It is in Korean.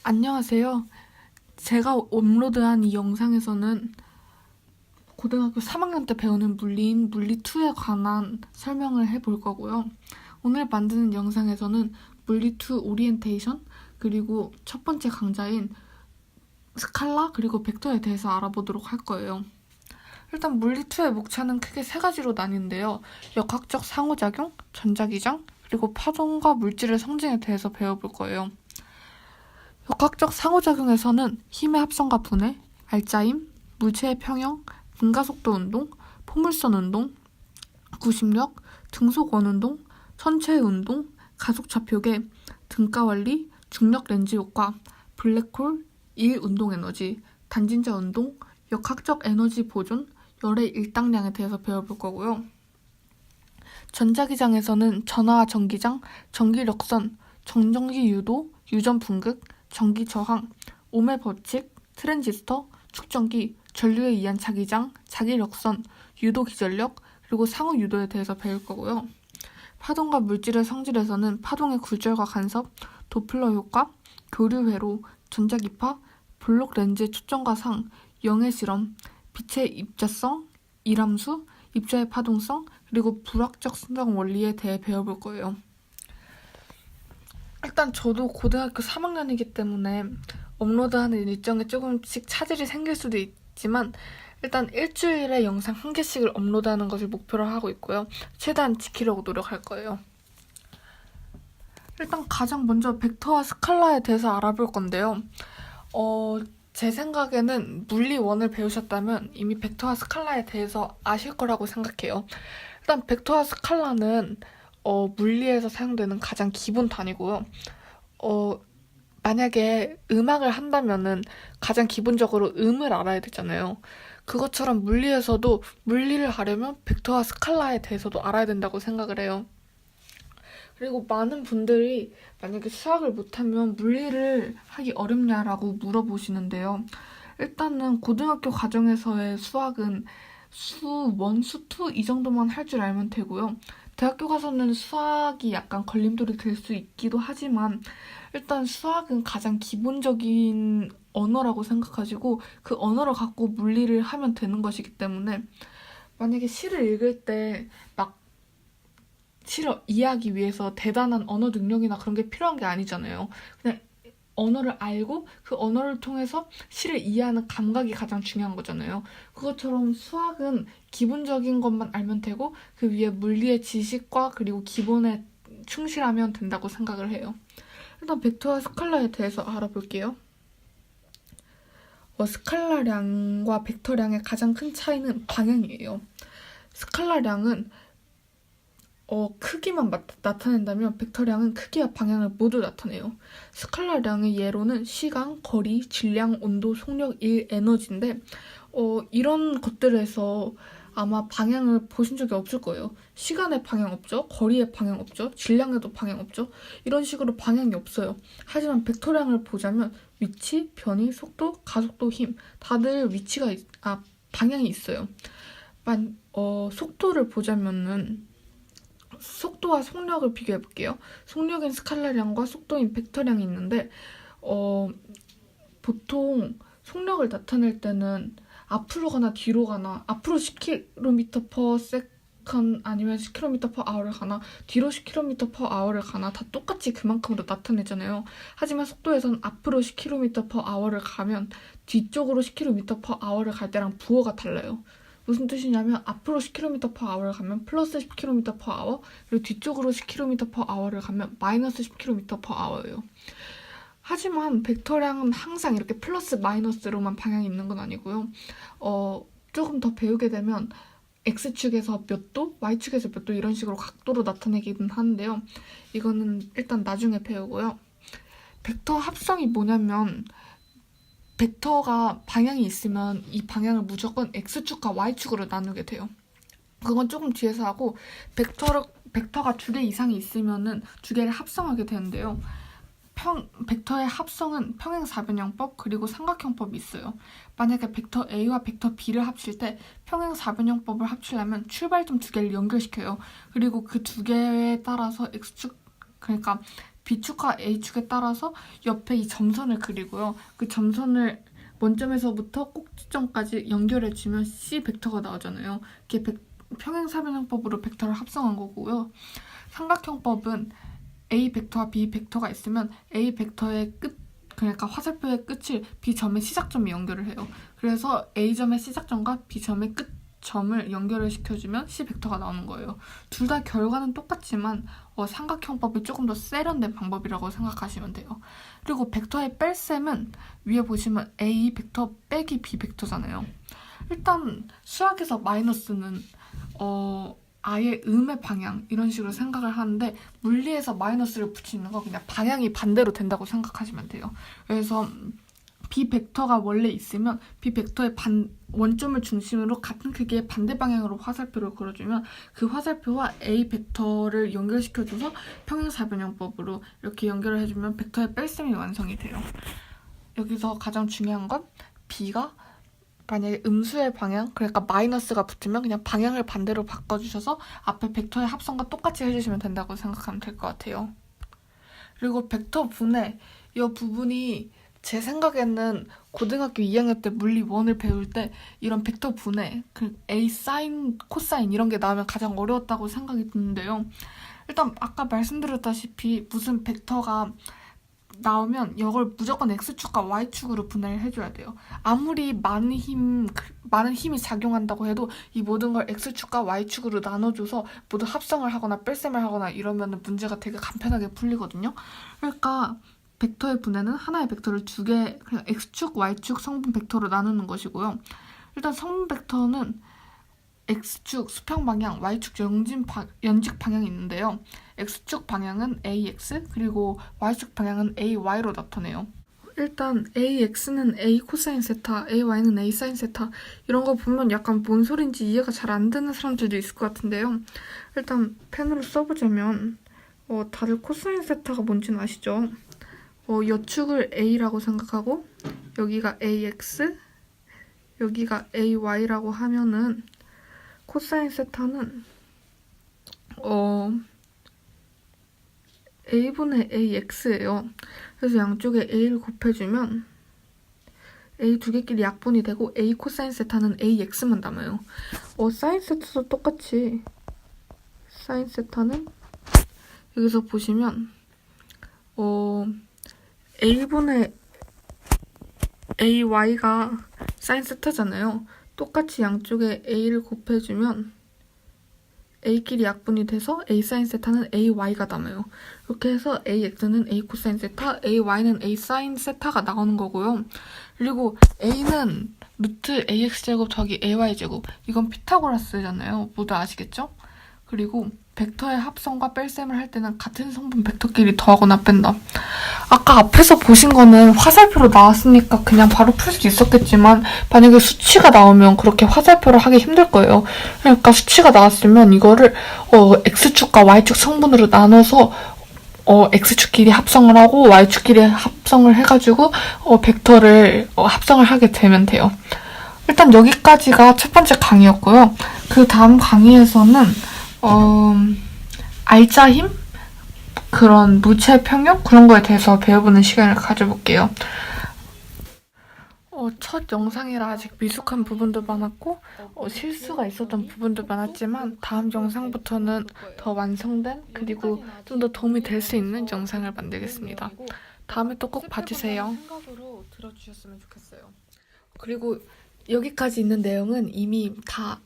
안녕하세요. 제가 업로드한 이 영상에서는 고등학교 3학년 때 배우는 물리인 물리2에 관한 설명을 해볼 거고요. 오늘 만드는 영상에서는 물리2 오리엔테이션, 그리고 첫 번째 강좌인 스칼라, 그리고 벡터에 대해서 알아보도록 할 거예요. 일단 물리2의 목차는 크게 세 가지로 나뉜데요. 역학적 상호작용, 전자기장, 그리고 파동과 물질의 성질에 대해서 배워볼 거예요. 역학적 상호작용에서는 힘의 합성과 분해, 알짜임, 물체의 평형, 분가속도 운동, 포물선 운동, 구심력, 등속 원운동, 천체의 운동, 가속좌표계, 등가원리, 중력 렌즈 효과, 블랙홀, 일운동에너지, 단진자 운동, 역학적 에너지 보존, 열의 일당량에 대해서 배워볼 거고요. 전자기장에서는 전하와 전기장, 전기력선, 정전기 유도, 유전 분극, 전기 저항, 오음의 법칙, 트랜지스터, 축전기, 전류에 의한 자기장, 자기력선, 유도 기전력, 그리고 상호 유도에 대해서 배울 거고요. 파동과 물질의 성질에서는 파동의 굴절과 간섭, 도플러 효과, 교류 회로, 전자기파, 블록 렌즈의 초점과 상, 영의 실험, 빛의 입자성, 이람수, 입자의 파동성, 그리고 불확적 순정 원리에 대해 배워볼 거예요. 일단 저도 고등학교 3학년이기 때문에 업로드하는 일정에 조금씩 차질이 생길 수도 있지만 일단 일주일에 영상 한 개씩을 업로드하는 것을 목표로 하고 있고요. 최대한 지키려고 노력할 거예요. 일단 가장 먼저 벡터와 스칼라에 대해서 알아볼 건데요. 제 생각에는 물리 1을 배우셨다면 이미 벡터와 스칼라에 대해서 아실 거라고 생각해요. 일단 벡터와 스칼라는 물리에서 사용되는 가장 기본 단위고요. 만약에 음악을 한다면은 가장 기본적으로 음을 알아야 되잖아요. 그것처럼 물리에서도 물리를 하려면 벡터와 스칼라에 대해서도 알아야 된다고 생각을 해요. 그리고 많은 분들이 만약에 수학을 못하면 물리를 하기 어렵냐라고 물어보시는데요. 일단은 고등학교 과정에서의 수학은 수 1, 수 2 이 정도만 할 줄 알면 되고요. 대학교 가서는 수학이 약간 걸림돌이 될 수 있기도 하지만 일단 수학은 가장 기본적인 언어라고 생각하시고 그 언어를 갖고 물리를 하면 되는 것이기 때문에 만약에 시를 읽을 때 막 시를 이해하기 위해서 대단한 언어 능력이나 그런 게 필요한 게 아니잖아요. 그냥 언어를 알고 그 언어를 통해서 시를 이해하는 감각이 가장 중요한 거잖아요. 그것처럼 수학은 기본적인 것만 알면 되고 그 위에 물리의 지식과 그리고 기본에 충실하면 된다고 생각을 해요. 일단 벡터와 스칼라에 대해서 알아볼게요. 스칼라량과 벡터량의 가장 큰 차이는 방향이에요. 스칼라량은 크기만 나타낸다면 벡터량은 크기와 방향을 모두 나타내요. 스칼라량의 예로는 시간, 거리, 질량, 온도, 속력, 일, 에너지인데 이런 것들에서 아마 방향을 보신 적이 없을 거예요. 시간에 방향 없죠? 거리에 방향 없죠? 질량에도 방향 없죠? 이런 식으로 방향이 없어요. 하지만 벡터량을 보자면 위치, 변이, 속도, 가속도, 힘 다들 방향이 있어요. 속도를 보자면은 속도와 속력을 비교해 볼게요. 속력인 스칼라량과 속도인 벡터량이 있는데 보통 속력을 나타낼 때는 앞으로 가나 뒤로 가나 앞으로 10km/s 아니면 10km/h를 가나 뒤로 10km/h를 가나 다 똑같이 그만큼으로 나타내잖아요. 하지만 속도에서는 앞으로 10km/h를 가면 뒤쪽으로 10km/h를 갈 때랑 부호가 달라요. 무슨 뜻이냐면 앞으로 10km/h를 가면 플러스 10km/h, 그리고 뒤쪽으로 10km/h를 가면 마이너스 10km/h예요. 하지만 벡터량은 항상 이렇게 플러스 마이너스로만 방향이 있는 건 아니고요. 조금 더 배우게 되면 X축에서 몇 도, Y축에서 몇 도 이런 식으로 각도로 나타내기는 하는데요. 이거는 일단 나중에 배우고요. 벡터 합성이 뭐냐면 벡터가 방향이 있으면 이 방향을 무조건 X축과 Y축으로 나누게 돼요. 그건 조금 뒤에서 하고 벡터가 두 개 이상이 있으면은 두 개를 합성하게 되는데요. 벡터의 합성은 평행사변형법 그리고 삼각형법이 있어요. 만약에 벡터 A와 벡터 B를 합칠 때 평행사변형법을 합치려면 출발점 두 개를 연결시켜요. 그리고 그 두 개에 따라서 X축, 그러니까 B축과 A축에 따라서 옆에 이 점선을 그리고요. 그 점선을 원점에서부터 꼭지점까지 연결해주면 C 벡터가 나오잖아요. 이게 평행사변형법으로 벡터를 합성한 거고요. 삼각형법은 A 벡터와 B 벡터가 있으면 A 벡터의 끝, 그러니까 화살표의 끝을 B점의 시작점에 연결을 해요. 그래서 A점의 시작점과 B점의 끝점을 연결을 시켜주면 C 벡터가 나오는 거예요. 둘 다 결과는 똑같지만 삼각형법이 조금 더 세련된 방법이라고 생각하시면 돼요. 그리고 벡터의 뺄셈은 위에 보시면 A 벡터 빼기 B 벡터잖아요. 일단 수학에서 마이너스는 아예 음의 방향 이런 식으로 생각을 하는데 물리에서 마이너스를 붙이는 건 그냥 방향이 반대로 된다고 생각하시면 돼요. 그래서 B 벡터가 원래 있으면 B 벡터의 원점을 중심으로 같은 크기의 반대 방향으로 화살표를 그려주면 그 화살표와 A 벡터를 연결시켜줘서 평행사변형법으로 이렇게 연결을 해주면 벡터의 뺄셈이 완성이 돼요. 여기서 가장 중요한 건 B가 만약에 음수의 방향, 그러니까 마이너스가 붙으면 그냥 방향을 반대로 바꿔주셔서 앞에 벡터의 합성과 똑같이 해주시면 된다고 생각하면 될 것 같아요. 그리고 벡터 분해, 이 부분이 제 생각에는 고등학교 2학년 때 물리 1을 배울 때 이런 벡터 분해, A 사인, 코사인 이런 게 나오면 가장 어려웠다고 생각이 드는데요. 일단 아까 말씀드렸다시피 무슨 벡터가 나오면 이걸 무조건 X축과 Y축으로 분해를 해줘야 돼요. 아무리 많은 힘이 작용한다고 해도 이 모든 걸 X축과 Y축으로 나눠줘서 모두 합성을 하거나 뺄셈을 하거나 이러면 문제가 되게 간편하게 풀리거든요. 그러니까 벡터의 분해는 하나의 벡터를 두 개, 그냥 X축, Y축 성분 벡터로 나누는 것이고요. 일단 성분 벡터는 X축 수평 방향, Y축 연직 방향이 있는데요. X축 방향은 AX, 그리고 Y축 방향은 AY로 나타내요. 일단 AX는 A 코사인 세타, AY는 A 사인 세타 이런 거 보면 약간 뭔 소린지 이해가 잘 안 되는 사람들도 있을 것 같은데요. 일단 펜으로 써보자면 다들 코사인 세타가 뭔지는 아시죠? 여축을 A라고 생각하고 여기가 AX, 여기가 AY라고 하면은 코사인 세타는 A분의 AX예요. 그래서 양쪽에 A를 곱해주면 A 두 개끼리 약분이 되고 A 코사인 세타는 AX만 남아요. 사인 세타도 똑같이 사인 세타는 여기서 보시면 A분의 AY가 사인 세타잖아요. 똑같이 양쪽에 A를 곱해주면 A끼리 약분이 돼서 A 사인 세타는 AY가 남아요. 이렇게 해서 AX는 A 코사인 세타, AY는 A 사인 세타가 나오는 거고요. 그리고 A는 루트 AX제곱 더하기 AY제곱. 이건 피타고라스잖아요. 모두 아시겠죠? 그리고 벡터의 합성과 뺄셈을 할 때는 같은 성분 벡터끼리 더하거나 뺀다. 아까 앞에서 보신 거는 화살표로 나왔으니까 그냥 바로 풀 수 있었겠지만 만약에 수치가 나오면 그렇게 화살표를 하기 힘들 거예요. 그러니까 수치가 나왔으면 이거를 X축과 Y축 성분으로 나눠서 X축끼리 합성을 하고 Y축끼리 합성을 해가지고 벡터를 합성을 하게 되면 돼요. 일단 여기까지가 첫 번째 강의였고요. 그 다음 강의에서는 알짜 힘? 그런 물체 평형? 그런 거에 대해서 배워보는 시간을 가져볼게요. 첫 영상이라 아직 미숙한 부분도 많았고 실수가 있었던 부분도 많았지만 다음 영상부터는 더 완성된 그리고 좀 더 도움이 될 수 있는 영상을 만들겠습니다. 다음에 또 꼭 봐주세요. 생각으로 들어주셨으면 좋겠어요. 그리고 여기까지 있는 내용은 이미 다